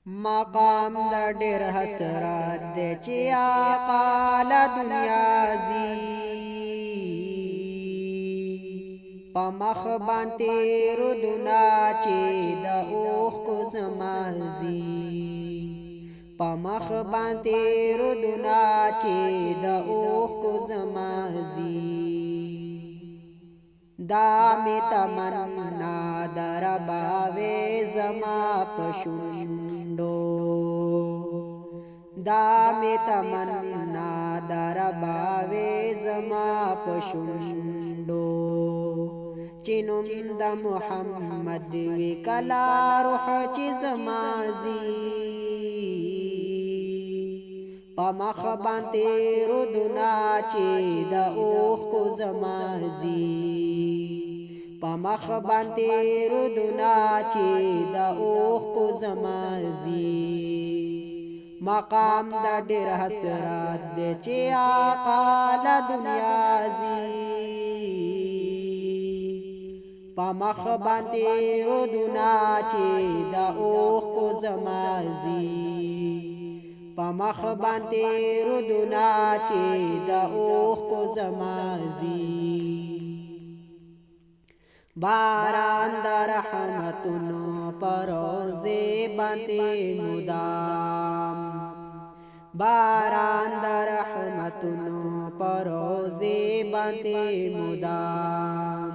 مقام د ډېر حسرت دی چې آقا له دنیا ځي په مخ باندې رودونه چې د اوښکو زما ځي په مخ باندې رودونه چې د اوښکو زما ځي دا می تمنا در باوې زما پښوندو دا می تمنا در باوې زما پښوندو چینوم د محمد وی کلا روح چې زما زی په مخ باندې رودونه چې د اوښکو زما زی په مخ باندې رودونه چې د اوښکو زما زی مقام د ډېر حسرت دی چې آقا له دنیا ځي په مخ باندې رودونه چې د اوښکو زما زی په مخ باندې رودونه چې د اوښکو زما زی باران د رحمتونو پر روزه باندې مدام باران د رحمتونو پر روزه باندې مدام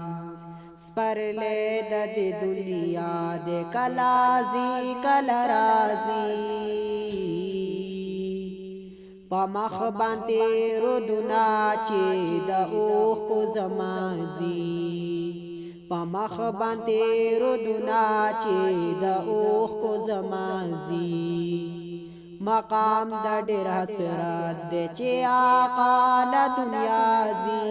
سپرلې د دنیا د کلازي کلا رازي په مخ باندې رودونه چې د اوښکو زما زی په مخ باندې رودونه چې د اوښکو زما زی مقام د ډېر حسرت دی چې آقا له دنیا ځي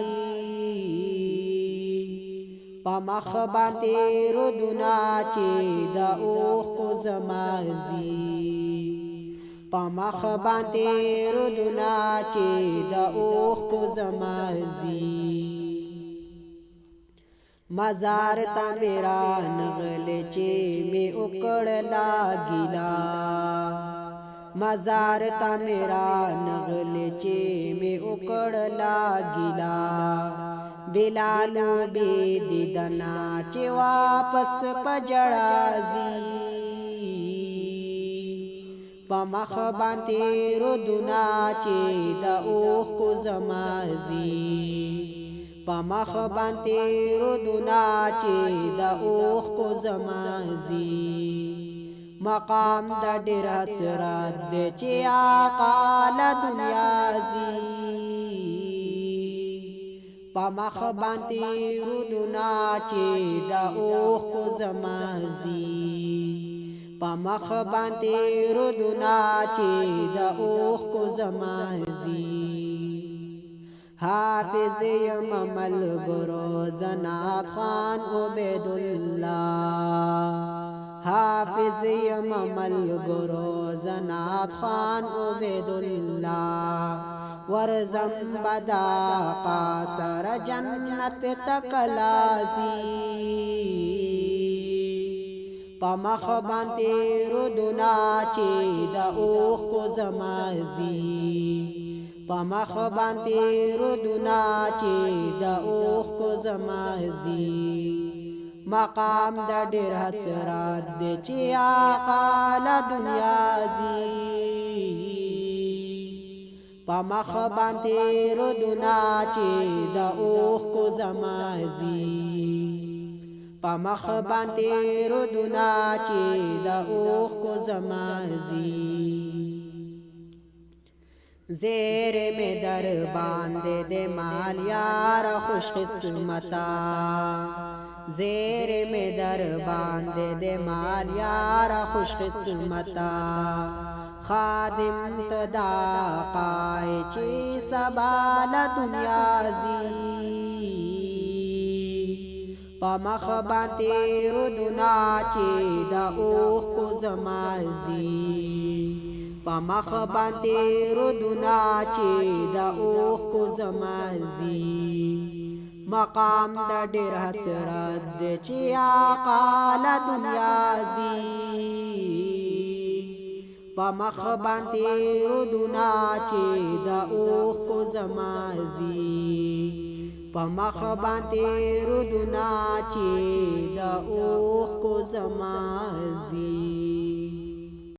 په مخ باندې رودونه چې د اوښکو زما زی په مخ باندې رودونه چې د اوښکو زما زی مزار تا میرا نغل چې می وکړلا ګیلا مزار تا میرا نغل چې می وکړلا ګیلا بلالو بی دیدنا چې واپس پجړا زی په مخ باندې رودونه چې د اوښکو زما زی په مخ باندې رودونه چې د اوښکو زما زی مقام د ډېر حسرت دی چې آقا له دنیا ځي په مخ باندې رودونه چې د اوښکو زما زی په مخ باندې رودونه چې د اوښکو زما زی حافظ یم ملګرو زنات خان عبیدالله حافظ یم ملګرو زنات خان عبیدالله ورزم بدا قاصر جنت تکلازی په مخ باندې رودونه چې د اوښکو زما زی په مخ باندې رودونه چې د اوښکو زما زی مقام د ډېر حسرت دی چې آقا له دنیا ځي په مخ باندې رودونه چې د اوښکو زما زی په مخ باندې رودونه چې د اوښکو زما زی زیر میں در باندے دے مال یار خوش قسمتا زیر میں در باندے دے مال یار خوش قسمتا خادم تدا قائے چی سبال دنیا زی پا مخ باندے رودنا چی دا اوښکو زما زی په مخ باندې رودونه چې د اوښکو زما زی مقام د ډېر حسرت دی چې آقا له دنیا ځي په مخ باندې رودنا چې د اوخ کو زمازي په مخ باندې رودنا چې د اوخ کو زمازي